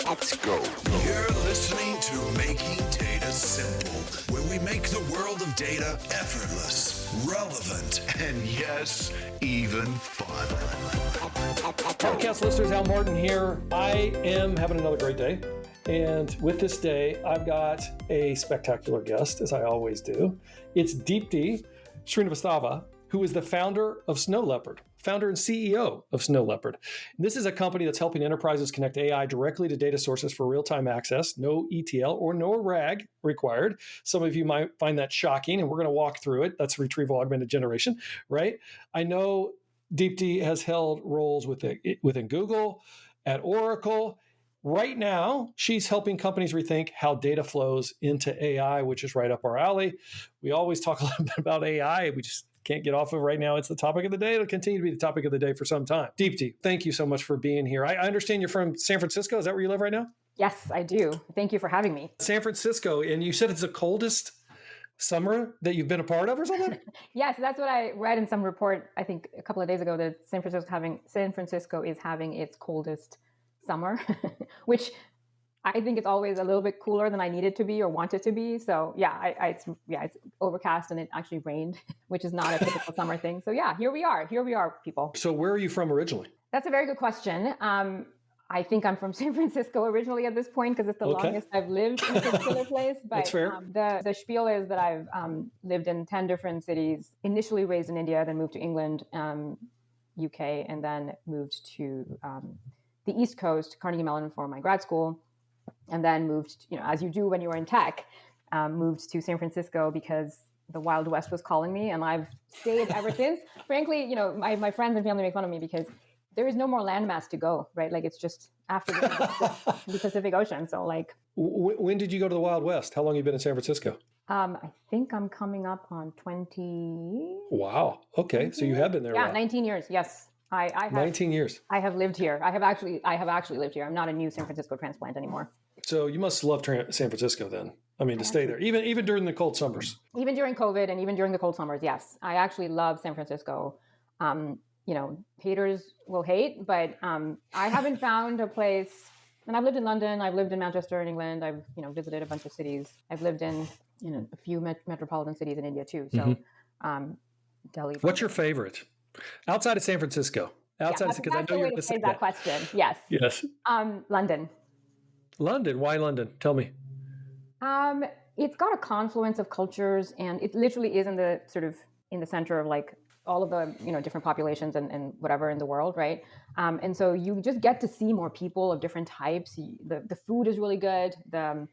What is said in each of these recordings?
Let's go. You're listening to Making Data Simple, where we make the world of data effortless, relevant, and yes, even fun. Podcast listeners, Al Martin here. I am having another great day. And with this day, I've got a spectacular guest, as I always do. It's Deepti Srivastava, who is the founder of Snow Leopard, founder and CEO of Snow Leopard. And this is a company that's helping enterprises connect AI directly to data sources for real-time access, no ETL or no RAG required. Some of you might find that shocking, and we're going to walk through it. That's retrieval augmented generation, right? I know Deepti has held roles within Google, at Oracle. Right now, she's helping companies rethink how data flows into AI, which is right up our alley. We always talk a little bit about AI. We just can't get off of right now. It's the topic of the day. It'll continue to be the topic of the day for some time. Deepti, thank you so much for being here. I understand you're from San Francisco. Is that where you live right now? Yes, I do. Thank you for having me. San Francisco, and you said it's the coldest summer that you've been a part of or something? Yes, that's what I read in some report, I think a couple of days ago, that San Francisco is having its coldest summer, which I think it's always a little bit cooler than I need it to be or want it to be. So it's overcast and it actually rained, which is not a typical summer thing. So yeah, here we are, people. So where are you from originally? That's a very good question. I think I'm from San Francisco originally at this point because it's the longest I've lived in a particular place. But that's fair. The spiel is that I've lived in 10 different cities, initially raised in India, then moved to England, UK, and then moved to the East Coast, Carnegie Mellon, for my grad school, and then moved, as you do when you were in tech, moved to San Francisco because the Wild West was calling me, and I've stayed ever since. Frankly, my friends and family make fun of me because there is no more landmass to go, right? Like it's just after the Pacific Ocean. So like, when did you go to the Wild West? How long have you been in San Francisco? I think I'm coming up on 20. Wow. Okay. So you have been there. Yeah, 19 years. Yes. I have 19 years. I have lived here. I have actually lived here. I'm not a new San Francisco transplant anymore. So you must love San Francisco then. I mean, to stay there, even during the cold summers. Even during COVID and even during the cold summers, yes. I actually love San Francisco. Haters will hate, but I haven't found a place. And I've lived in London. I've lived in Manchester in England. I've visited a bunch of cities. I've lived in a few metropolitan cities in India too. So Delhi. What's your favorite? Outside of San Francisco. Because I know you're going to say that question. Yes. Yes. London. London. Why London? Tell me. It's got a confluence of cultures, and it literally is in the center of like all of the different populations and whatever in the world, right? And so you just get to see more people of different types. The food is really good. The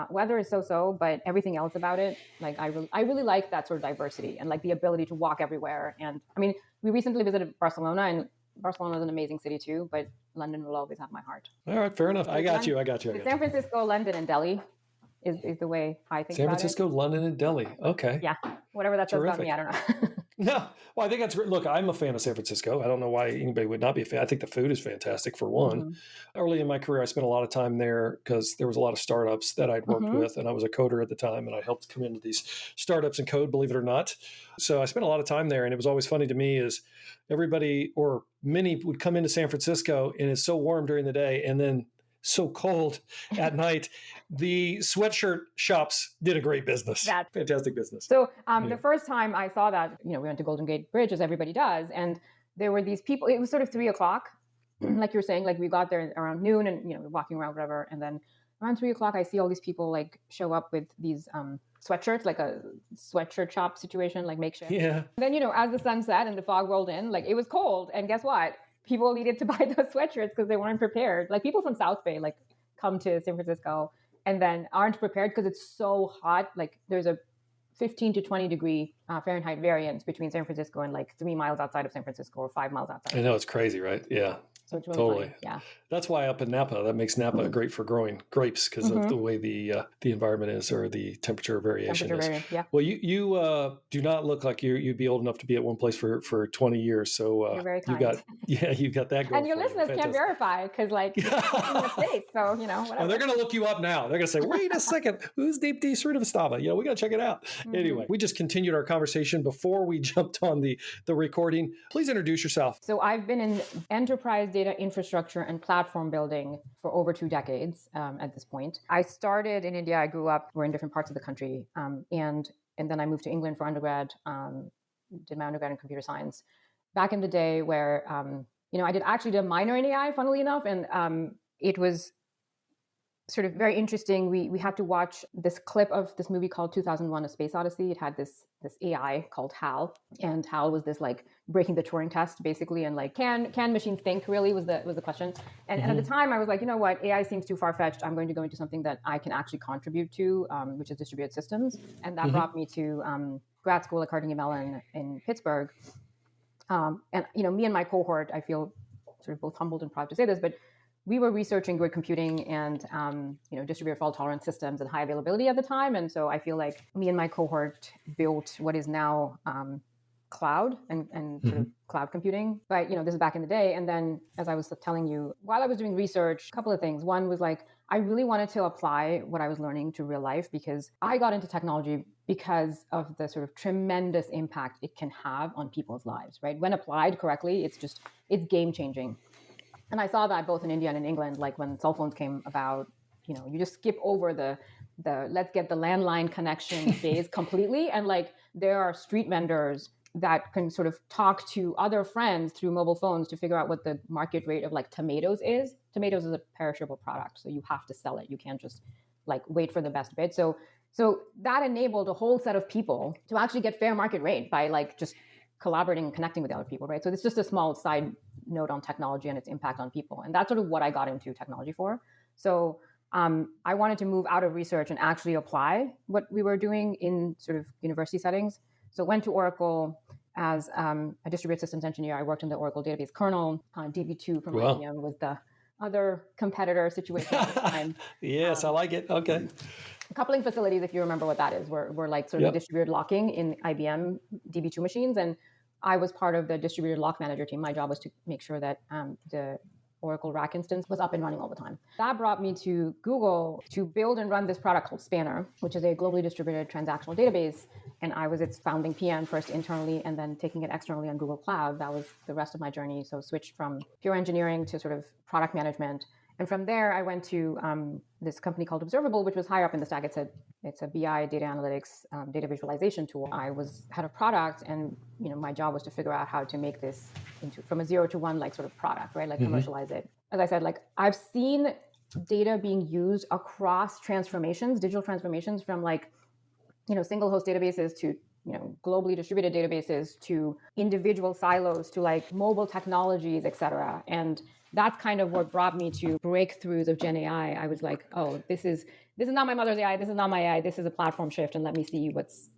weather is so, but everything else about it, like I really like that sort of diversity and like the ability to walk everywhere. And I mean, we recently visited Barcelona, and Barcelona is an amazing city too, but London will always have my heart. All right, fair enough. I got you. San Francisco, London, and Delhi is the way I think San about Francisco, it. London, and Delhi. Okay. Yeah, whatever that says about me, I don't know. No, well, I think that's great. Look, I'm a fan of San Francisco. I don't know why anybody would not be a fan. I think the food is fantastic, for one. Mm-hmm. Early in my career, I spent a lot of time there because there was a lot of startups that I'd worked with, and I was a coder at the time, and I helped come into these startups and code, believe it or not. So I spent a lot of time there, and it was always funny to me is everybody or many would come into San Francisco, and it's so warm during the day, and then so cold at night. The sweatshirt shops did a great business. Fantastic business. So the first time I saw that, we went to Golden Gate Bridge, as everybody does, and there were these people. It was sort of 3:00, like you're saying. Like we got there around noon, and we're walking around, whatever. And then around 3:00, I see all these people like show up with these sweatshirts, like a sweatshirt shop situation, like makeshift. Yeah. And then as the sun set and the fog rolled in, like it was cold, and guess what? People needed to buy those sweatshirts because they weren't prepared. Like people from South Bay, like come to San Francisco and then aren't prepared because it's so hot. Like there's a 15 to 20 degree Fahrenheit variance between San Francisco and like 3 miles outside of San Francisco or 5 miles outside. I know, it's crazy, right? Yeah. So it's really totally. funny. Yeah. That's why up in Napa, that makes Napa great for growing grapes because of the way the environment is, or the temperature variation is. Yeah. Well, you do not look like you'd be old enough to be at one place for 20 years. So you're very kind. you've got that going. And your listeners can't verify because like in the States, so whatever. Oh, they're going to look you up now. They're going to say, wait a second, who's Deepti Srivastava? We got to check it out. Anyway, we just continued our conversation before we jumped on the recording. Please introduce yourself. So I've been in enterprise data infrastructure and platform building for over 2 decades at this point. I started in India. I grew up. We're in different parts of the country, and then I moved to England for undergrad. Did my undergrad in computer science. Back in the day, where I did a minor in AI, funnily enough, and it was sort of very interesting. We had to watch this clip of this movie called 2001: A Space Odyssey. It had this AI called Hal, and Hal was this like breaking the Turing test basically, and like can machines think really was the question. And at the time I was like, you know what, AI seems too far fetched. I'm going to go into something that I can actually contribute to, which is distributed systems, and that brought me to grad school at Carnegie Mellon in Pittsburgh. And me and my cohort, I feel sort of both humbled and proud to say this, but we were researching grid computing and distributed fault tolerant systems and high availability at the time. And so I feel like me and my cohort built what is now cloud and sort of cloud computing. But this is back in the day. And then, as I was telling you, while I was doing research, a couple of things. One was like, I really wanted to apply what I was learning to real life, because I got into technology because of the sort of tremendous impact it can have on people's lives, right? When applied correctly, it's game changing. And I saw that both in India and in England, like when cell phones came about, you just skip over the let's get the landline connection phase completely. And like there are street vendors that can sort of talk to other friends through mobile phones to figure out what the market rate of like tomatoes is. Tomatoes is a perishable product, so you have to sell it. You can't just like wait for the best bid. So that enabled a whole set of people to actually get fair market rate by like just collaborating and connecting with other people, right? So it's just a small side note on technology and its impact on people. And that's sort of what I got into technology for. So I wanted to move out of research and actually apply what we were doing in sort of university settings. So went to Oracle as a distributed systems engineer. I worked in the Oracle database kernel. DB2 from IBM was the other competitor situation at the time. Yes, I like it. Okay. Coupling facilities, if you remember what that is, were like sort of distributed locking in IBM DB2 machines. And I was part of the distributed lock manager team. My job was to make sure that the Oracle rack instance was up and running all the time. That brought me to Google to build and run this product called Spanner, which is a globally distributed transactional database. And I was its founding PM, first internally and then taking it externally on Google Cloud. That was the rest of my journey. So switched from pure engineering to sort of product management. And from there, I went to this company called Observable, which was higher up in the stack. It's a BI data analytics, data visualization tool. I was head of product, and my job was to figure out how to make this into from a 0 to 1 like sort of product, right? Like commercialize it. As I said, like I've seen data being used across transformations, digital transformations, from like single host databases to globally distributed databases to individual silos to like mobile technologies, et cetera. And that's kind of what brought me to breakthroughs of Gen AI. I was like, oh, this is not my mother's AI. This is not my AI. This is a platform shift. And let me see what's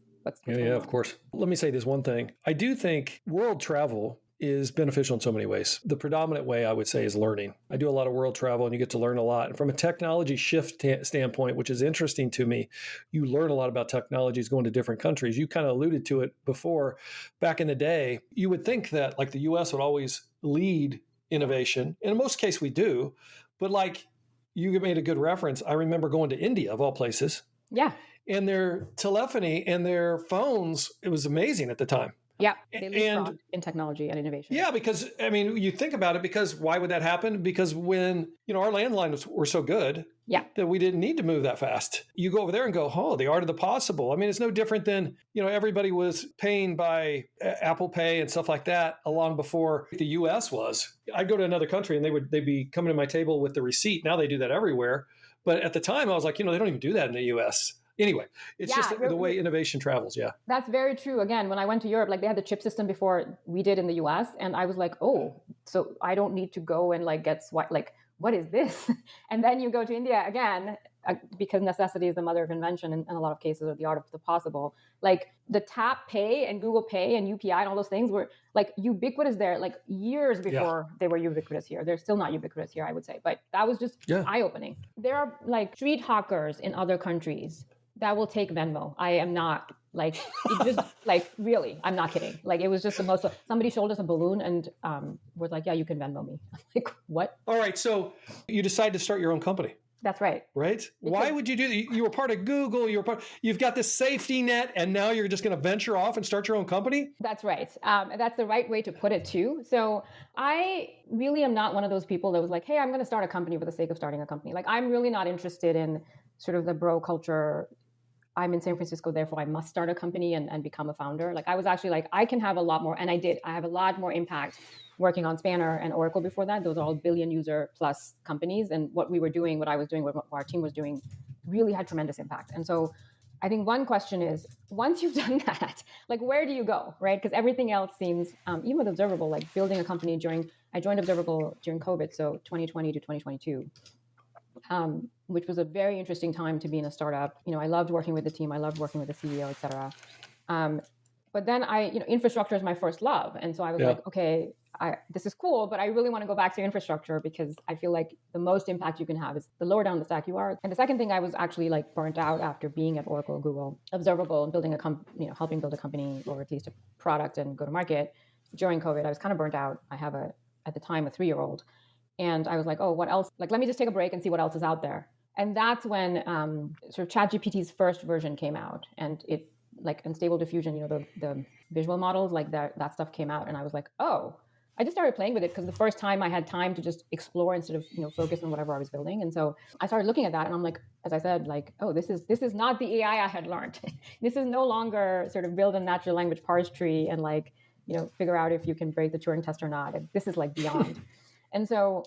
going on. Of course. Let me say this one thing. I do think world travel is beneficial in so many ways. The predominant way I would say is learning. I do a lot of world travel and you get to learn a lot. And from a technology shift standpoint, which is interesting to me, you learn a lot about technologies going to different countries. You kind of alluded to it before. Back in the day, you would think that like the US would always lead innovation. And in most cases we do, but like you made a good reference. I remember going to India of all places. Yeah. And their telephony and their phones, it was amazing at the time. Yeah, they leapfrogged in technology and innovation. Yeah, because, I mean, you think about it, because why would that happen? Because when, our landlines were so good that we didn't need to move that fast. You go over there and go, oh, the art of the possible. I mean, it's no different than, everybody was paying by Apple Pay and stuff like that long before the US was. I'd go to another country and they'd be coming to my table with the receipt. Now they do that everywhere. But at the time I was like, they don't even do that in the US. Anyway, it's just the way innovation travels. Yeah. That's very true. Again, when I went to Europe, like they had the chip system before we did in the US. And I was like, oh, so I don't need to go and like get what is this? And then you go to India again, because necessity is the mother of invention in a lot of cases, or the art of the possible. Like the Tap Pay and Google Pay and UPI and all those things were like ubiquitous there, like years before they were ubiquitous here. They're still not ubiquitous here, I would say. But that was just eye-opening. There are like street hawkers in other countries that will take Venmo. I am not like, it just like, really, I'm not kidding. Like it was just the most, somebody showed us a balloon and was like, yeah, you can Venmo me. I'm like, what? All right. So you decided to start your own company. That's right. Right? Why would you do that? You were part of Google. You've got this safety net, and now you're just going to venture off and start your own company? That's right. That's the right way to put it too. So I really am not one of those people that was like, hey, I'm going to start a company for the sake of starting a company. Like, I'm really not interested in sort of the bro culture. I'm in San Francisco, therefore I must start a company and become a founder. Like, I was actually like, I can have a lot more, and I did. I have a lot more impact working on Spanner and Oracle before that. Those are all billion user plus companies. And what we were doing, what I was doing, what our team was doing really had tremendous impact. And so I think one question is, once you've done that, like, where do you go, right? Because everything else seems, even with Observable, like building a company I joined Observable during COVID, so 2020 to 2022. Which was a very interesting time to be in a startup. You know, I loved working with the team. I loved working with the CEO, et cetera. But then infrastructure is my first love. And so I was like, okay, this is cool, but I really want to go back to infrastructure because I feel like the most impact you can have is the lower down the stack you are. And the second thing, I was actually like burnt out after being at Oracle, Google, Observable, and building helping build a company, or at least a product and go to market. During COVID, I was kind of burnt out. I have at the time, a 3-year-old. And I was like, oh, what else? Like, let me just take a break and see what else is out there. And that's when sort of ChatGPT's first version came out, and it, like, in Stable Diffusion, the visual models, like that stuff came out. And I was like, oh, I just started playing with it because the first time I had time to just explore instead of, focus on whatever I was building. And so I started looking at that, and I'm like, as I said, like, oh, this is not the AI I had learned. This is no longer sort of build a natural language parse tree and like, figure out if you can break the Turing test or not. This is like beyond. And so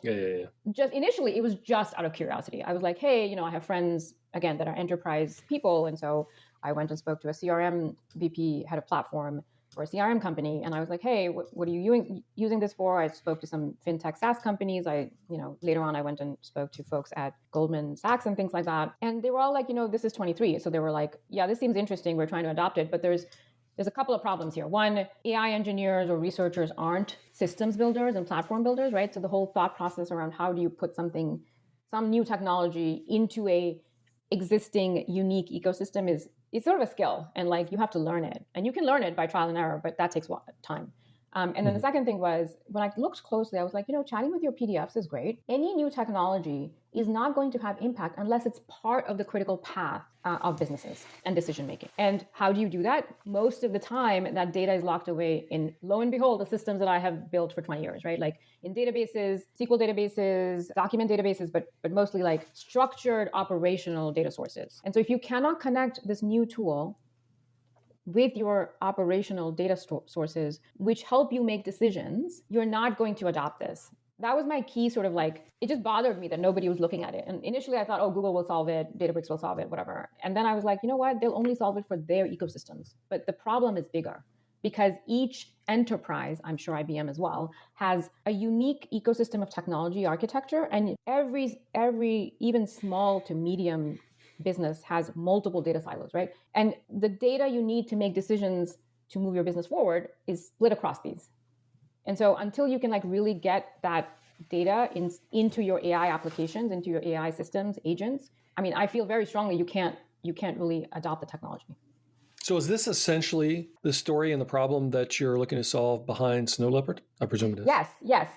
just initially, it was just out of curiosity. I was like, hey, I have friends, again, that are enterprise people. And so I went and spoke to a CRM VP, head of platform for a CRM company. And I was like, hey, what are you using this for? I spoke to some fintech SaaS companies. Later on, I went and spoke to folks at Goldman Sachs and things like that. And they were all like, this is 23. So they were like, yeah, this seems interesting. We're trying to adopt it. But there's a couple of problems here. One, AI engineers or researchers aren't systems builders and platform builders, right? So the whole thought process around how do you put some new technology into a existing unique ecosystem is sort of a skill. And like, you have to learn it. And you can learn it by trial and error, but that takes time. And then the second thing was, when I looked closely, I was like, chatting with your PDFs is great. Any new technology is not going to have impact unless it's part of the critical path of businesses and decision making. And how do you do that? Most of the time, that data is locked away in, lo and behold, the systems that I have built for 20 years, right? Like in databases, SQL databases, document databases, but mostly like structured operational data sources. And so if you cannot connect this new tool with your operational data sources, which help you make decisions, you're not going to adopt this. That was my key sort of like, it just bothered me that nobody was looking at it. And initially I thought, oh, Google will solve it, Databricks will solve it, whatever. And then I was like, you know what? They'll only solve it for their ecosystems. But the problem is bigger because each enterprise, I'm sure IBM as well, has a unique ecosystem of technology architecture. And every even small to medium business has multiple data silos, right? And the data you need to make decisions to move your business forward is split across these. And so until you can like really get that data into your AI applications, into your AI systems, agents, I mean, I feel very strongly you can't really adopt the technology. So is this essentially the story and the problem that you're looking to solve behind Snow Leopard? I presume it is. Yes.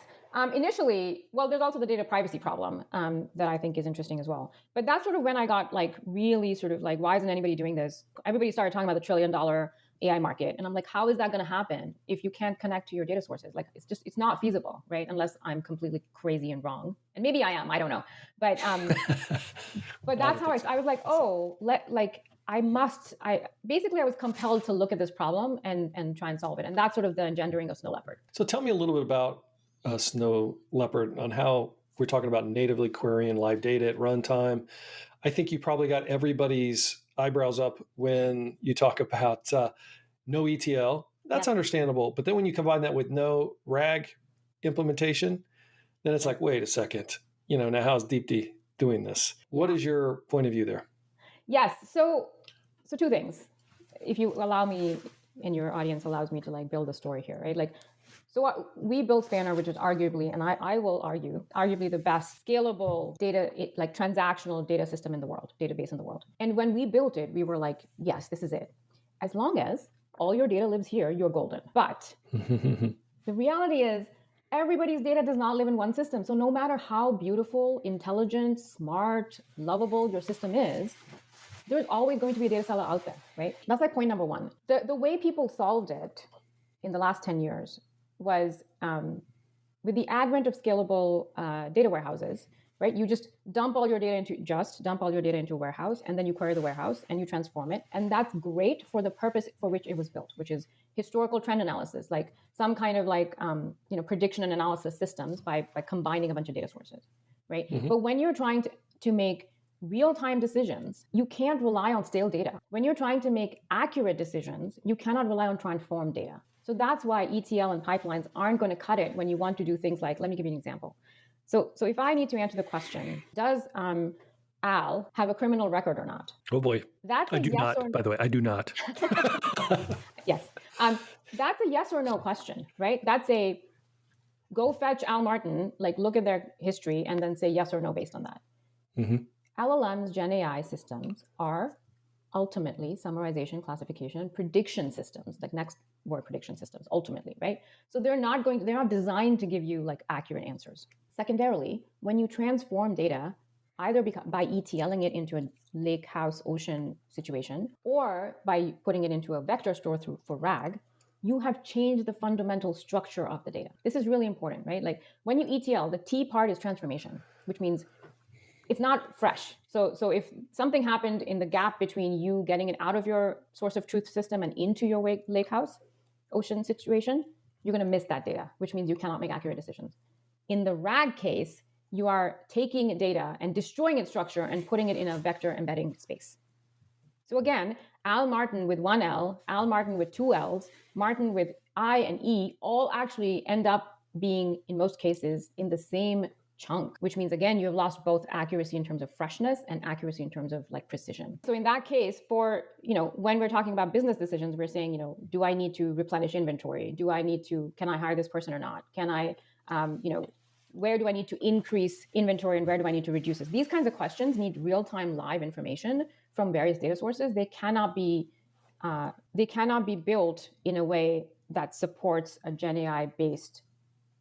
Initially, well, there's also the data privacy problem that I think is interesting as well. But that's sort of when I got like really sort of like, why isn't anybody doing this? Everybody started talking about the $1 trillion AI market. And I'm like, how is that going to happen if you can't connect to your data sources? Like, it's not feasible, right? Unless I'm completely crazy and wrong. And maybe I am, I don't know. But but that's how I was like, oh, I was compelled to look at this problem and try and solve it. And that's sort of the engendering of Snow Leopard. So tell me a little bit about Snow Leopard, on how we're talking about natively querying live data at runtime. I think you probably got everybody's eyebrows up when you talk about no ETL. That's understandable. But then when you combine that with no RAG implementation, then it's like, wait a second, now how's Deepti doing this? What is your point of view there? Yes. So two things, if you allow me and your audience allows me to like build a story here, right? Like, so what we built Spanner, which is arguably, and I will argue, arguably the best scalable data, like transactional data system in the world, database in the world. And when we built it, we were like, yes, this is it. As long as all your data lives here, you're golden. But the reality is, everybody's data does not live in one system. So no matter how beautiful, intelligent, smart, lovable your system is, there's always going to be a data seller out there, right? That's like point number one. The way people solved it in the last 10 years was with the advent of scalable data warehouses, right? You just dump all your data into a warehouse, and then you query the warehouse and you transform it. And that's great for the purpose for which it was built, which is historical trend analysis, like some kind of like, prediction and analysis systems by combining a bunch of data sources, right? Mm-hmm. But when you're trying to make real-time decisions, you can't rely on stale data. When you're trying to make accurate decisions, you cannot rely on transformed data. So that's why ETL and pipelines aren't going to cut it when you want to do things like, let me give you an example. So if I need to answer the question, does Al have a criminal record or not? Oh boy. That's I do yes not, by the way, I do not. Yes. That's a yes or no question, right? That's a go fetch Al Martin, like look at their history and then say yes or no based on that. Mm-hmm. LLMs, Gen AI systems are ultimately summarization, classification, prediction systems, like next word prediction systems, ultimately, right? So they're not designed to give you like accurate answers. Secondarily, when you transform data, either by ETLing it into a lake, house, ocean situation, or by putting it into a vector store for RAG, you have changed the fundamental structure of the data. This is really important, right? Like when you ETL, the T part is transformation, which means it's not fresh. So if something happened in the gap between you getting it out of your source of truth system and into your lake house, ocean situation, you're going to miss that data, which means you cannot make accurate decisions. In the RAG case, you are taking data and destroying its structure and putting it in a vector embedding space. So again, Al Martin with one L, Al Martin with two L's, Martin with I and E all actually end up being, in most cases, in the same chunk, which means, again, you have lost both accuracy in terms of freshness and accuracy in terms of like precision. So in that case, for, when we're talking about business decisions, we're saying, do I need to replenish inventory? Can I hire this person or not? Can I, where do I need to increase inventory and where do I need to reduce it? These kinds of questions need real-time live information from various data sources. They cannot be built in a way that supports a Gen AI based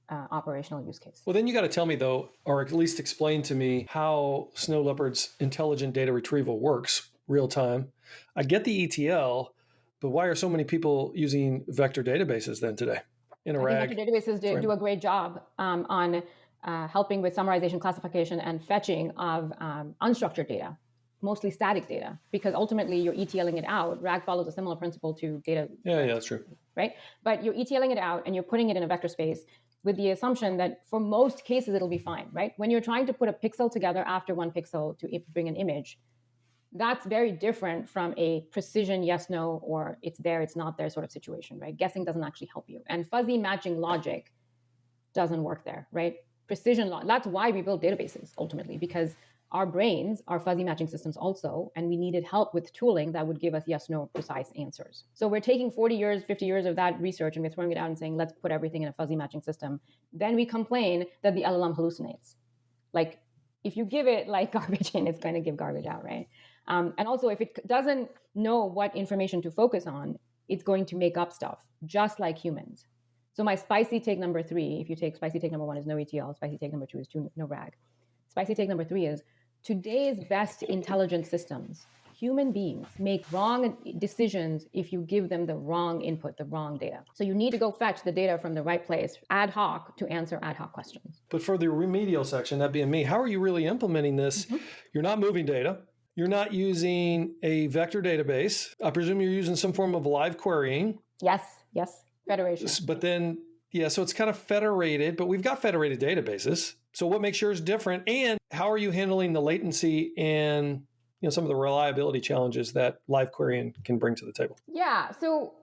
operational use case. Well, then you got to tell me though, or at least explain to me how Snow Leopard's intelligent data retrieval works real time. I get the ETL, but why are so many people using vector databases then today in a RAG? Vector databases do a great job on helping with summarization, classification, and fetching of unstructured data, mostly static data, because ultimately you're ETLing it out. RAG follows a similar principle to data. Yeah, that's true. Right? But you're ETLing it out and you're putting it in a vector space with the assumption that for most cases, it'll be fine, right? When you're trying to put a pixel together after one pixel to bring an image, that's very different from a precision yes, no, or it's there, it's not there sort of situation, right? Guessing doesn't actually help you. And fuzzy matching logic doesn't work there, right? Precision, that's why we build databases ultimately, because our brains are fuzzy matching systems also, and we needed help with tooling that would give us yes, no, precise answers. So we're taking 40 years, 50 years of that research and we're throwing it out and saying, let's put everything in a fuzzy matching system. Then we complain that the LLM hallucinates. Like if you give it like garbage in, it's going to give garbage out, right? And also if it doesn't know what information to focus on, it's going to make up stuff, just like humans. So my spicy take number 3, if you take spicy take number 1 is no ETL, spicy take number 2 is no RAG. Spicy take number 3 is today's best intelligent systems, human beings, make wrong decisions if you give them the wrong input, the wrong data. So you need to go fetch the data from the right place ad hoc to answer ad hoc questions. But for the remedial section, that being me, how are you really implementing this? Mm-hmm. You're not moving data. You're not using a vector database. I presume you're using some form of live querying. Yes. Federation. But then, so it's kind of federated, but we've got federated databases. So what makes yours different? And how are you handling the latency and some of the reliability challenges that live querying can bring to the table? Yeah, so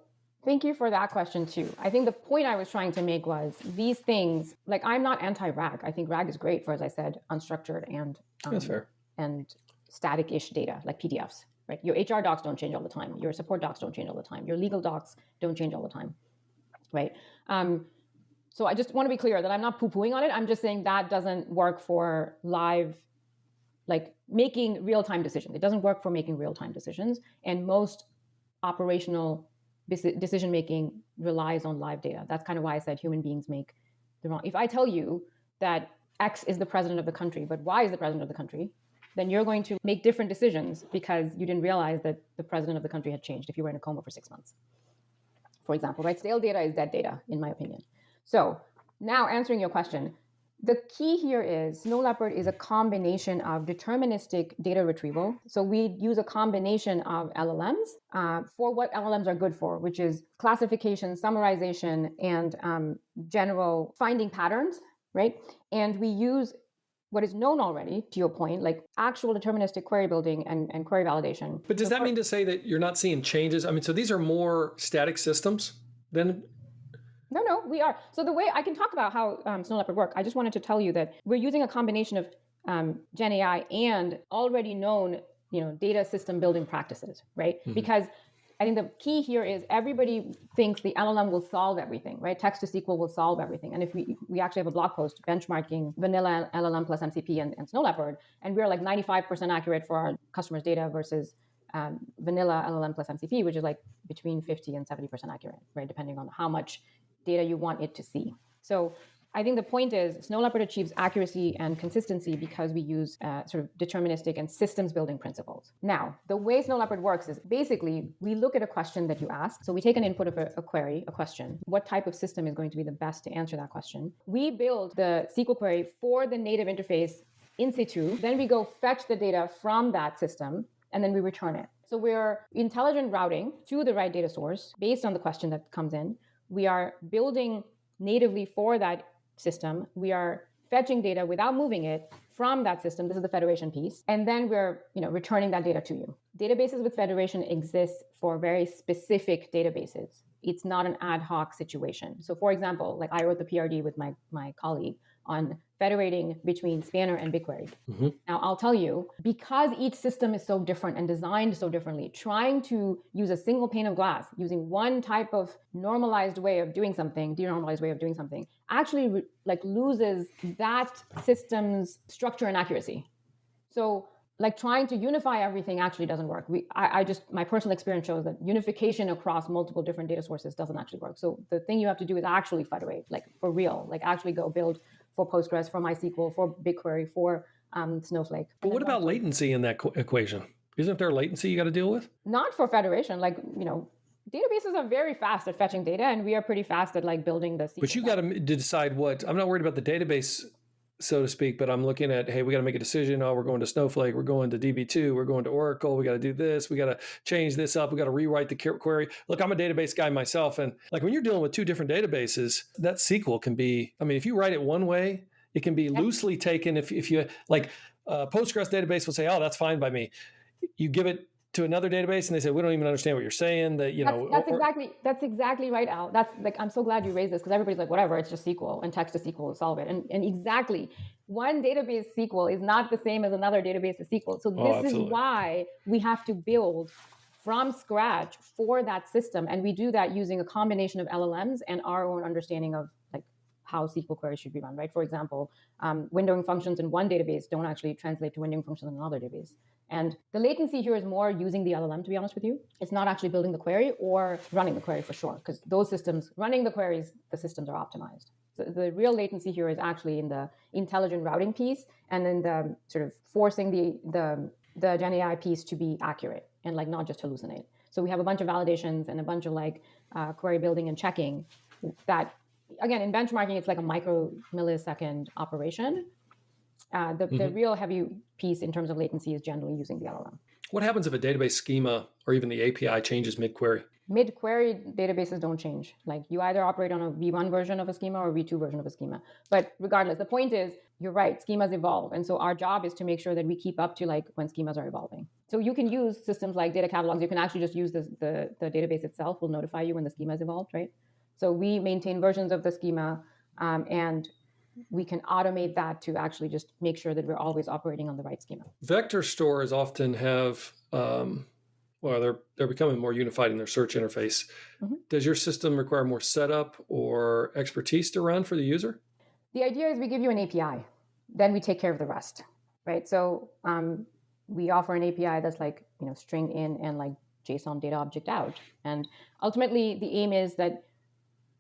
thank you for that question too. I think the point I was trying to make was these things, like I'm not anti-RAG. I think RAG is great for, as I said, unstructured and that's fair. And static-ish data, like PDFs, right? Your HR docs don't change all the time. Your support docs don't change all the time. Your legal docs don't change all the time, right? So I just want to be clear that I'm not poo-pooing on it. I'm just saying that doesn't work for live, like making real-time decisions. It doesn't work for making real-time decisions. And most operational decision-making relies on live data. That's kind of why I said human beings make the wrong. If I tell you that X is the president of the country, but Y is the president of the country, then you're going to make different decisions because you didn't realize that the president of the country had changed if you were in a coma for 6 months, for example, right? Stale data is dead data, in my opinion. So now answering your question, the key here is Snow Leopard is a combination of deterministic data retrieval. So we use a combination of LLMs for what LLMs are good for, which is classification, summarization, and general finding patterns, right? And we use what is known already, to your point, like actual deterministic query building and query validation. But does that mean to say that you're not seeing changes? I mean, so these are more static systems than... No, we are. So the way I can talk about how Snow Leopard work, I just wanted to tell you that we're using a combination of Gen AI and already known, data system building practices, right? Mm-hmm. Because I think the key here is everybody thinks the LLM will solve everything, right? Text to SQL will solve everything. And if we actually have a blog post benchmarking vanilla LLM plus MCP and Snow Leopard, and we're like 95% accurate for our customers' data versus vanilla LLM plus MCP, which is like between 50 and 70% accurate, right? Depending on how much data you want it to see. So I think the point is Snow Leopard achieves accuracy and consistency because we use sort of deterministic and systems building principles. Now, the way Snow Leopard works is basically we look at a question that you ask. So we take an input of a query, a question. What type of system is going to be the best to answer that question? We build the SQL query for the native interface in situ. Then we go fetch the data from that system, and then we return it. So we're intelligent routing to the right data source based on the question that comes in. We are building natively for that system. We are fetching data without moving it from that system. This is the federation piece. And then we're returning that data to you. Databases with federation exist for very specific databases. It's not an ad hoc situation. So for example, like I wrote the PRD with my colleague on federating between Spanner and BigQuery. Mm-hmm. Now, I'll tell you, because each system is so different and designed so differently, trying to use a single pane of glass, using one type of normalized way of doing something, denormalized way of doing something, actually loses that system's structure and accuracy. So trying to unify everything actually doesn't work. My personal experience shows that unification across multiple different data sources doesn't actually work. So the thing you have to do is actually federate, for real, actually go build for Postgres, for MySQL, for BigQuery, for Snowflake. But what about latency in that equation? Isn't there latency you got to deal with? Not for federation. Databases are very fast at fetching data, and we are pretty fast at building the SQL. But you got to decide what. I'm not worried about the database, so to speak, but I'm looking at, hey, we got to make a decision. Oh, we're going to Snowflake, we're going to DB2, we're going to Oracle, we got to do this, we got to change this up, we got to rewrite the query. Look, I'm a database guy myself, and when you're dealing with two different databases, that SQL can be, if you write it one way, it can be loosely taken. If you, Postgres database will say, oh, that's fine by me. You give it to another database and they say, we don't even understand what you're saying. That's exactly right, Al. That's I'm so glad you raised this because everybody's like, whatever, it's just SQL and text to SQL will solve it. And exactly, one database SQL is not the same as another database of SQL. So this is why we have to build from scratch for that system. And we do that using a combination of LLMs and our own understanding of how SQL queries should be run, right? For example, windowing functions in one database don't actually translate to windowing functions in another database. And the latency here is more using the LLM, to be honest with you. It's not actually building the query or running the query for sure, because those systems, running the queries, the systems are optimized. So the real latency here is actually in the intelligent routing piece and then the sort of forcing the Gen AI piece to be accurate and not just hallucinate. So we have a bunch of validations and a bunch of query building and checking that, again, in benchmarking, it's like a micro millisecond operation. The real heavy piece in terms of latency is generally using the LLM. What happens if a database schema or even the API changes mid-query? Mid-query databases don't change. You either operate on a V1 version of a schema or a V2 version of a schema. But regardless, the point is, you're right, schemas evolve. And so our job is to make sure that we keep up to when schemas are evolving. So you can use systems like data catalogs. You can actually just use the database itself will notify you when the schema has evolved, right? So we maintain versions of the schema and we can automate that to actually just make sure that we're always operating on the right schema. Vector stores often have, they're becoming more unified in their search interface. Mm-hmm. Does your system require more setup or expertise to run for the user? The idea is we give you an API, then we take care of the rest, right? So we offer an API that's string in and JSON data object out. And ultimately, the aim is that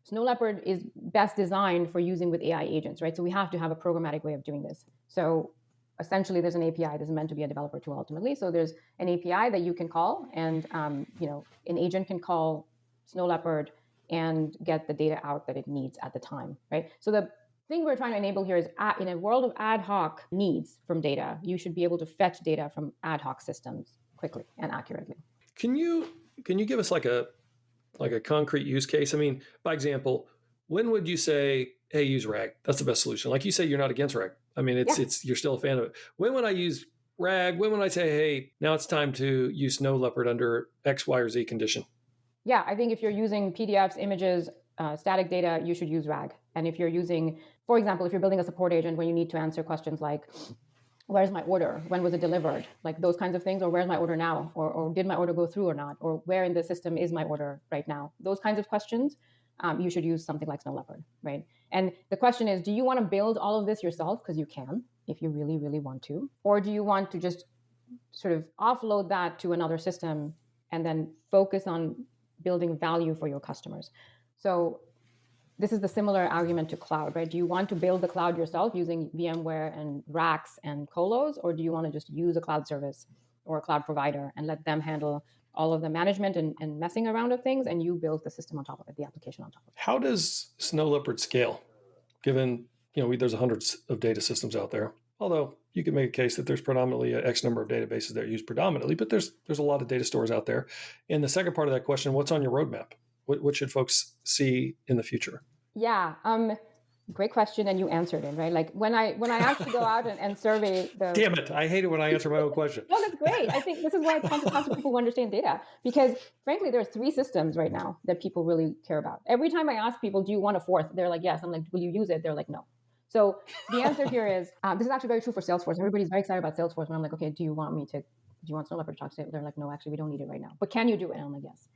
Snow Leopard is best designed for using with AI agents, right? So we have to have a programmatic way of doing this. So essentially, there's an API that's meant to be a developer tool ultimately. So there's an API that you can call, and an agent can call Snow Leopard and get the data out that it needs at the time, right? So the thing we're trying to enable here is in a world of ad hoc needs from data, you should be able to fetch data from ad hoc systems quickly and accurately. Can you give us like a concrete use case? I mean, by example, when would you say, hey, use RAG? That's the best solution. Like you say, you're not against RAG. I mean, it's you're still a fan of it. When would I use RAG? When would I say, hey, now it's time to use Snow Leopard under X, Y, or Z condition? Yeah, I think if you're using PDFs, images, static data, you should use RAG. And if you're using, for example, if you're building a support agent where you need to answer questions like, where's my order? When was it delivered? Like those kinds of things, or where's my order now? Or did my order go through or not? Or where in the system is my order right now? Those kinds of questions, you should use something like Snow Leopard, right? And the question is, do you want to build all of this yourself? Because you can, if you really, really want to. Or do you want to just sort of offload that to another system and then focus on building value for your customers? So this is the similar argument to cloud, right? Do you want to build the cloud yourself using VMware and racks and colos, or do you want to just use a cloud service or a cloud provider and let them handle all of the management and messing around of things, and you build the system on top of it, the application on top of it? How does Snow Leopard scale, given there's hundreds of data systems out there? Although you could make a case that there's predominantly X number of databases that are used predominantly, but there's a lot of data stores out there. And the second part of that question, what's on your roadmap? What should folks see in the future? Yeah, great question, and you answered it, right? Like when I actually go out and survey the... Damn it, I hate it when I answer my own question. No, that's great. I think this is why it's fun to talk to people who understand data, because frankly, there are 3 systems right now that people really care about. Every time I ask people, do you want a fourth? They're like, yes. I'm like, will you use it? They're like, no. So the answer here is, this is actually very true for Salesforce. Everybody's very excited about Salesforce. When I'm like, okay, do you want Snow Leopard to talk to it? They're like, no, actually, we don't need it right now. But can you do it? And I'm like, yes.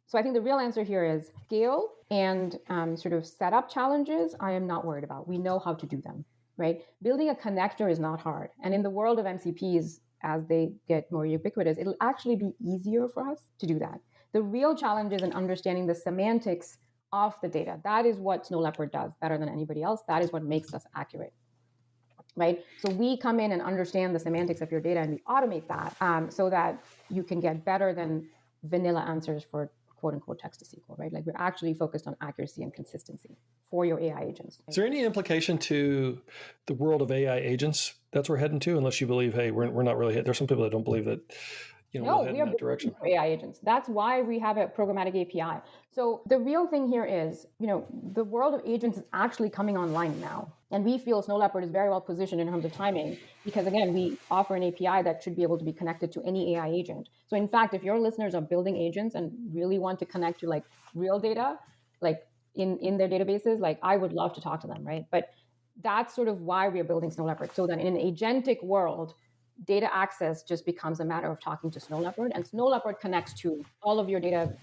So I think the real answer here is scale and sort of setup challenges I am not worried about. We know how to do them, right? Building a connector is not hard. And in the world of MCPs, as they get more ubiquitous, it'll actually be easier for us to do that. The real challenge is in understanding the semantics of the data. That is what Snow Leopard does better than anybody else. That is what makes us accurate, right? So we come in and understand the semantics of your data, and we automate that so that you can get better than vanilla answers for quote unquote text to SQL, right? Like we're actually focused on accuracy and consistency for your AI agents. Is there any implication to the world of AI agents that's we're heading to, unless you believe, hey, we're not really There's some people that don't believe that, we'll head in that direction. AI agents. That's why we have a programmatic API. So the real thing here is, the world of agents is actually coming online now. And we feel Snow Leopard is very well positioned in terms of timing because, again, we offer an API that should be able to be connected to any AI agent. So in fact, if your listeners are building agents and really want to connect to like real data, like in their databases, like I would love to talk to them, right? But that's sort of why we are building Snow Leopard. So that in an agentic world, data access just becomes a matter of talking to Snow Leopard, and Snow Leopard connects to all of your data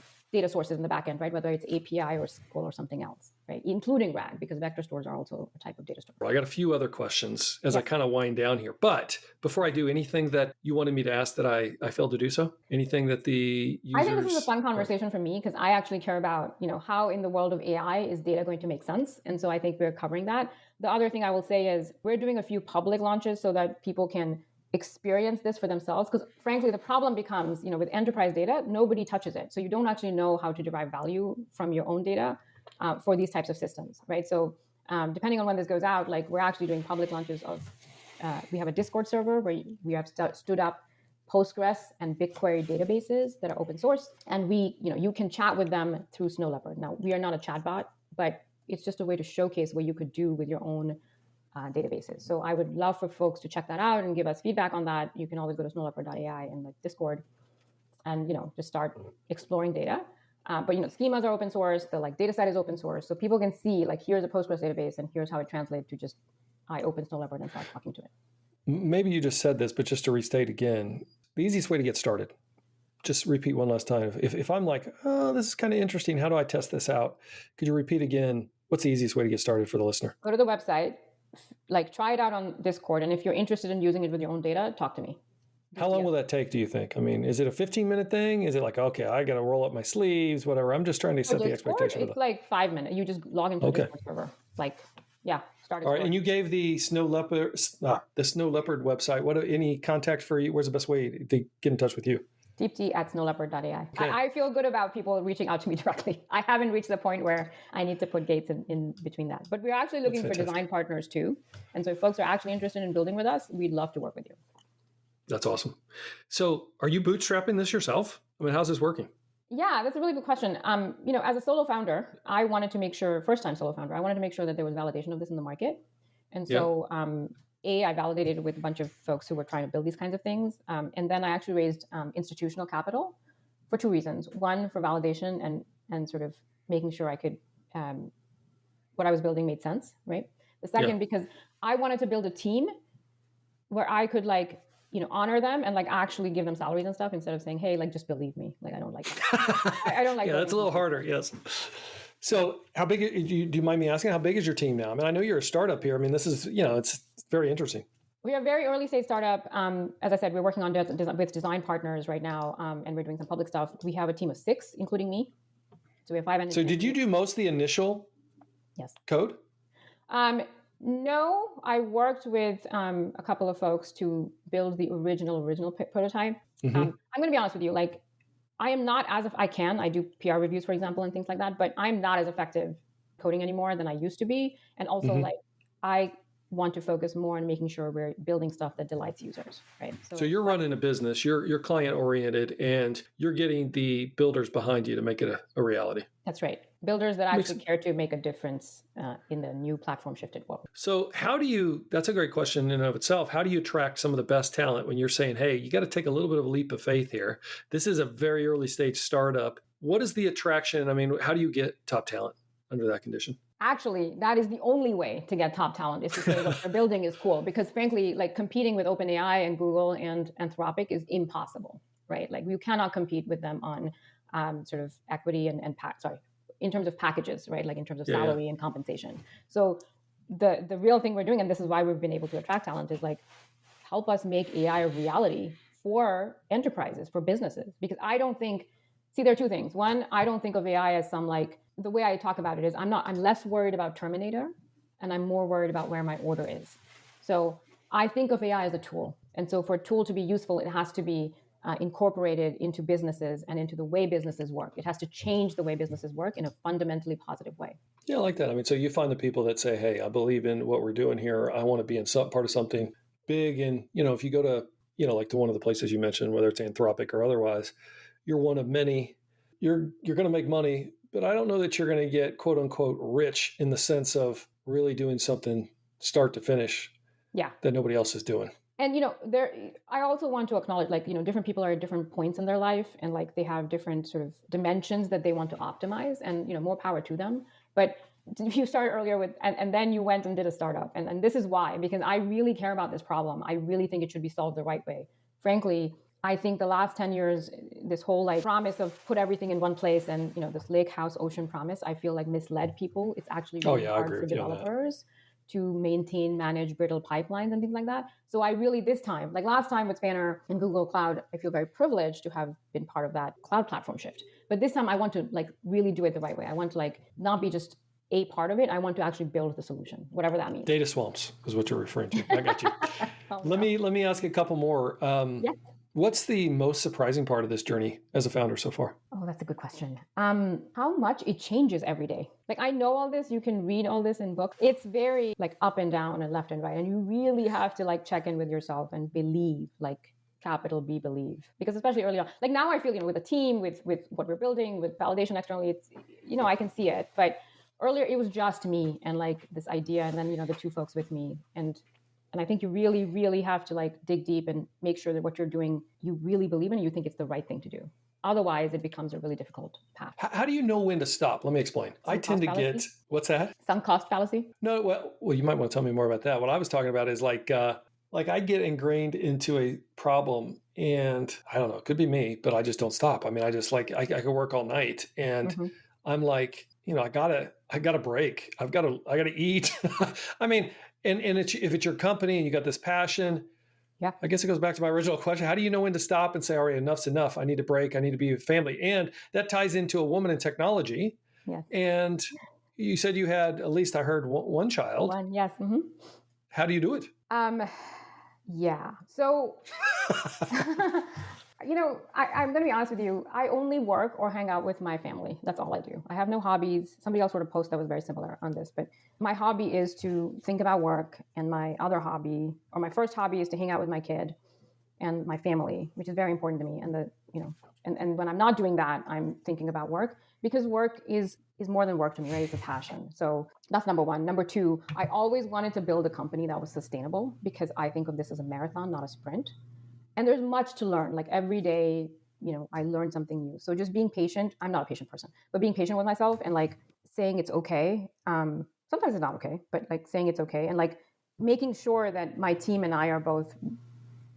sources in the backend, right? Whether it's API or SQL or something else, right? Including RAG, because vector stores are also a type of data store. Well, I got a few other questions as I kind of wind down here. But before I do, anything that you wanted me to ask that I failed to do so? Anything that the users... I think this is a fun conversation for me because I actually care about, how in the world of AI is data going to make sense? And so I think we're covering that. The other thing I will say is we're doing a few public launches so that people can experience this for themselves, because frankly the problem becomes, with enterprise data, nobody touches it, so you don't actually know how to derive value from your own data for these types of systems, right? So depending on when this goes out, like we're actually doing public launches of we have a Discord server where we have stood up Postgres and BigQuery databases that are open source, and you can chat with them through Snow Leopard. Now we are not a chatbot, but it's just a way to showcase what you could do with your own databases. So I would love for folks to check that out and give us feedback on that. You can always go to snowleopard.ai and like Discord and, just start exploring data. But, schemas are open source. The data set is open source. So people can see here's a Postgres database and here's how it translates to just, I open Snow Leopard and start talking to it. Maybe you just said this, but just to restate again, the easiest way to get started, just repeat one last time. If I'm like, oh, this is kind of interesting, how do I test this out? Could you repeat again? What's the easiest way to get started for the listener? Go to the website, try it out on Discord. And if you're interested in using it with your own data, talk to me. How long will that take, do you think? I mean, is it a 15-minute thing? Is it like, okay, I got to roll up my sleeves, whatever? I'm just trying to For set the Discord, expectation. it's like 5 minutes. You just log into a Okay. Discord server. Like, yeah, start All right. Discord. And you gave the Snow Leopard website. What any contact for you? Where's the best way to get in touch with you? Deepti@snowleopard.ai. Okay. I feel good about people reaching out to me directly. I haven't reached the point where I need to put gates in between that. But we're actually looking for fantastic. design partners too. And so if folks are actually interested in building with us, we'd love to work with you. That's awesome. So are you bootstrapping this yourself? I mean, how's this working? Yeah, that's a really good question. As a solo founder, I wanted to make sure, first-time solo founder, I wanted to make sure that there was validation of this in the market. And so, I validated it with a bunch of folks who were trying to build these kinds of things. And then I actually raised institutional capital for two reasons. One, for validation and sort of making sure I could, what I was building made sense, right? The second, because I wanted to build a team where I could honor them and actually give them salaries and stuff instead of saying, hey, just believe me. I don't like that. I don't like that. Yeah, that's a little harder. Yes. So how big, do you mind me asking, how big is your team now? I mean, I know you're a startup here. I mean, this is, it's very interesting. We are a very early stage startup. As I said, we're working on with design partners right now, and we're doing some public stuff. We have a team of 6, including me. So we have 5 engineers. So did you do most of the initial code? No, I worked with a couple of folks to build the original prototype. Mm-hmm. I'm going to be honest with you. I am not I do PR reviews, for example, and things like that, but I'm not as effective coding anymore than I used to be. And also I want to focus more on making sure we're building stuff that delights users, right? So you're running a business, you're client oriented, and you're getting the builders behind you to make it a reality. That's right. Builders that actually care to make a difference in the new platform shifted world. So that's a great question in and of itself. How do you attract some of the best talent when you're saying, hey, you got to take a little bit of a leap of faith here? This is a very early stage startup. What is the attraction? I mean, how do you get top talent under that condition? Actually, that is the only way to get top talent is to say what they're building is cool. Because frankly, competing with OpenAI and Google and Anthropic is impossible, right? You cannot compete with them on sort of equity in terms of packages, right? In terms of salary and compensation. So the real thing we're doing, and this is why we've been able to attract talent, is help us make AI a reality for enterprises, for businesses. Because there are two things. One, I don't think of AI as the way I talk about it is I'm less worried about Terminator and I'm more worried about where my order is. So I think of AI as a tool. And so for a tool to be useful, it has to be incorporated into businesses and into the way businesses work. It has to change the way businesses work in a fundamentally positive way. Yeah, I like that. I mean, so you find the people that say, hey, I believe in what we're doing here. I want to be in part of something big. And, if you go to, to one of the places you mentioned, whether it's Anthropic or otherwise, you're one of many. You're going to make money, but I don't know that you're going to get quote unquote rich in the sense of really doing something start to finish that nobody else is doing. And, I also want to acknowledge, different people are at different points in their life and they have different sort of dimensions that they want to optimize and, more power to them. But if you started earlier with, and then you went and did a startup. And this is why, because I really care about this problem. I really think it should be solved the right way. Frankly, I think the last 10 years, this whole promise of put everything in one place and, this lake house ocean promise, I feel misled people. It's actually really hard for developers to maintain, manage brittle pipelines and things like that. So I really, this time, last time with Spanner and Google Cloud, I feel very privileged to have been part of that cloud platform shift. But this time I want to really do it the right way. I want to not be just a part of it. I want to actually build the solution, whatever that means. Data swamps is what you're referring to. I got you. Let me ask a couple more. What's the most surprising part of this journey as a founder so far? Oh, that's a good question. How much it changes every day. I know all this, you can read all this in books. It's very up and down and left and right. And you really have to check in with yourself and believe, capital B, believe. Because especially early on, now I feel, with a team, with what we're building, with validation externally, it's, I can see it. But earlier it was just me and this idea and then, the two folks with me. And I think you really, really have to dig deep and make sure that what you're doing, you really believe in and you think it's the right thing to do. Otherwise, it becomes a really difficult path. How do you know when to stop? Let me explain. I tend to get, what's that? Sunk cost fallacy? No, well, you might want to tell me more about that. What I was talking about is I get ingrained into a problem and I don't know, it could be me, but I just don't stop. I mean, I just I could work all night and I'm I gotta break. I gotta eat. I mean, and if it's your company and you got this passion, Yeah. I guess it goes back to my original question. How do you know when to stop and say, all right, enough's enough. I need to break. I need to be with family. And that ties into a woman in technology. Yes. And you said you had, at least I heard, one child. One, yes. Mm-hmm. How do you do it? Yeah. So, I'm going to be honest with you. I only work or hang out with my family. That's all I do. I have no hobbies. Somebody else wrote a post that was very similar on this, but my hobby is to think about work, and my other hobby, or my first hobby, is to hang out with my kid and my family, which is very important to me. And when I'm not doing that, I'm thinking about work, because work is more than work to me, right? It's a passion. So that's number one. Number two, I always wanted to build a company that was sustainable, because I think of this as a marathon, not a sprint. And there's much to learn. Like every day, I learn something new. So just being patient. I'm not a patient person, but being patient with myself and like saying it's okay. Sometimes it's not okay, but like saying it's okay, and like making sure that my team and I are both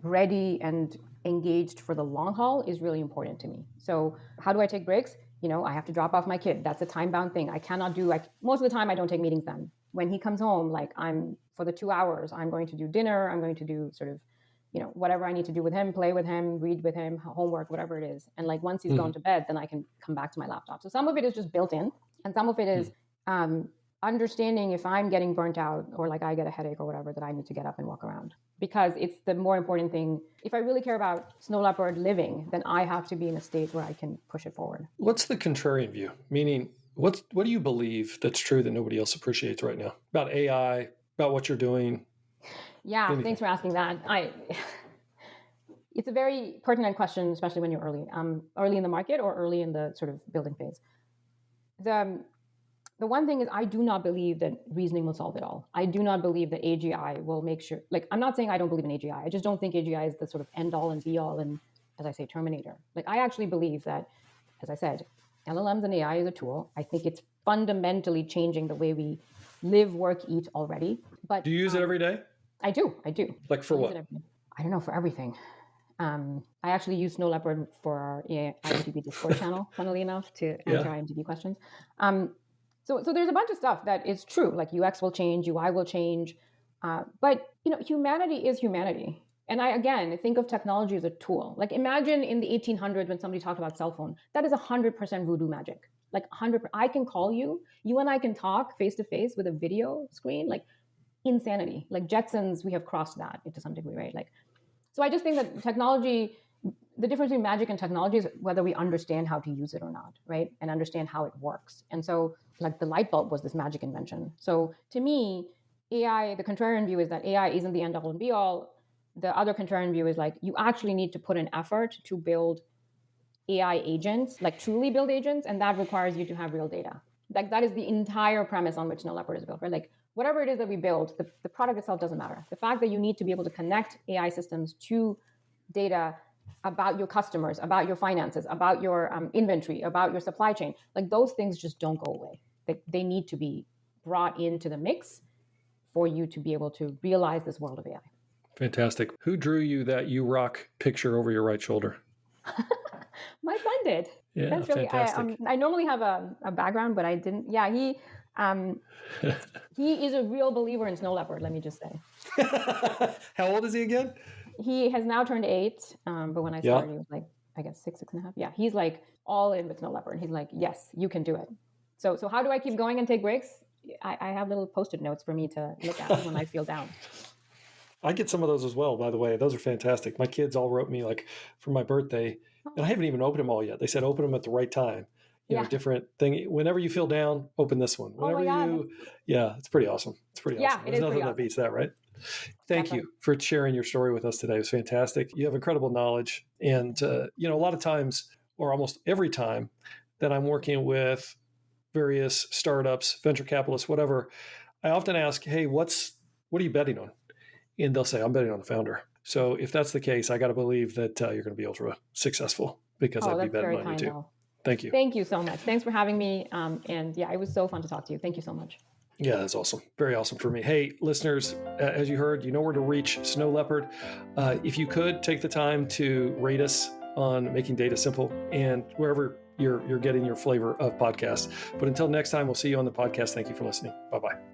ready and engaged for the long haul is really important to me. So how do I take breaks? I have to drop off my kid. That's a time-bound thing. I cannot do, like, most of the time I don't take meetings then. When he comes home, like, for the 2 hours, I'm going to do dinner. I'm going to do sort of, whatever I need to do with him, play with him, read with him, homework, whatever it is. And like, once he's gone to bed, then I can come back to my laptop. So some of it is just built in, and some of it is understanding if I'm getting burnt out, or like I get a headache or whatever, that I need to get up and walk around, because it's the more important thing. If I really care about Snow Leopard living, then I have to be in a state where I can push it forward. What's the contrarian view? Meaning, what do you believe that's true that nobody else appreciates right now about AI, about what you're doing? Yeah, anything. Thanks for asking that. It's a very pertinent question, especially when you're early in the market or early in the sort of building phase. The one thing is, I do not believe that reasoning will solve it all. I do not believe that AGI will make sure, like, I'm not saying I don't believe in AGI. I just don't think AGI is the sort of end all and be all, and, as I say, Terminator. Like, I actually believe that, as I said, LLMs and AI is a tool. I think it's fundamentally changing the way we live, work, eat already. But do you use it every day? I do. Like for what? I don't know, for everything. I actually use Snow Leopard for our IMDb Discord channel, funnily enough, to answer IMDb questions. So there's a bunch of stuff that is true, like UX will change, UI will change, but humanity is humanity. And I, again, think of technology as a tool. Like, imagine in the 1800s when somebody talked about cell phone, that is 100% voodoo magic. Like 100%, I can call you and I can talk face to face with a video screen, like insanity. Like Jetsons, we have crossed that to some degree, right? Like, so I just think that technology, the difference between magic and technology is whether we understand how to use it or not, right? And understand how it works. And so, like, the light bulb was this magic invention. So to me, AI, the contrarian view is that AI isn't the end all and be all. The other contrarian view is like, you actually need to put an effort to build AI agents, like truly build agents, and that requires you to have real data. Like, that is the entire premise on which Snow Leopard is built, right? Like, whatever it is that we build, the product itself doesn't matter. The fact that you need to be able to connect AI systems to data about your customers, about your finances, about your inventory, about your supply chain, like, those things just don't go away. They need to be brought into the mix for you to be able to realize this world of AI. Fantastic. Who drew you that you rock picture over your right shoulder? My son did. Yeah, that's really, fantastic. I normally have a background, but I didn't. Yeah, he is a real believer in Snow Leopard, let me just say. How old is he again? He has now turned 8, but when I started, he was like, I guess 6.5. Yeah, he's like all in with Snow Leopard. He's like, yes, you can do it. So how do I keep going and take breaks? I have little Post-it notes for me to look at when I feel down. I get some of those as well, by the way. Those are fantastic. My kids all wrote me, like, for my birthday, and I haven't even opened them all yet. They said open them at the right time. You know, different thing. Whenever you feel down, open this one. Whenever it's pretty awesome. It's pretty awesome. There's nothing that beats that, right? Thank you for sharing your story with us today. It was fantastic. You have incredible knowledge. And, a lot of times, or almost every time that I'm working with various startups, venture capitalists, whatever, I often ask, hey, what are you betting on? And they'll say, I'm betting on the founder. So if that's the case, I got to believe that you're going to be ultra successful, because I'd be betting on you too. Though. Thank you. Thank you so much. Thanks for having me. And yeah, it was so fun to talk to you. Thank you so much. Yeah, that's awesome. Very awesome for me. Hey, listeners, as you heard, you know where to reach Snow Leopard. If you could take the time to rate us on Making Data Simple and wherever you're getting your flavor of podcasts. But until next time, we'll see you on the podcast. Thank you for listening. Bye-bye.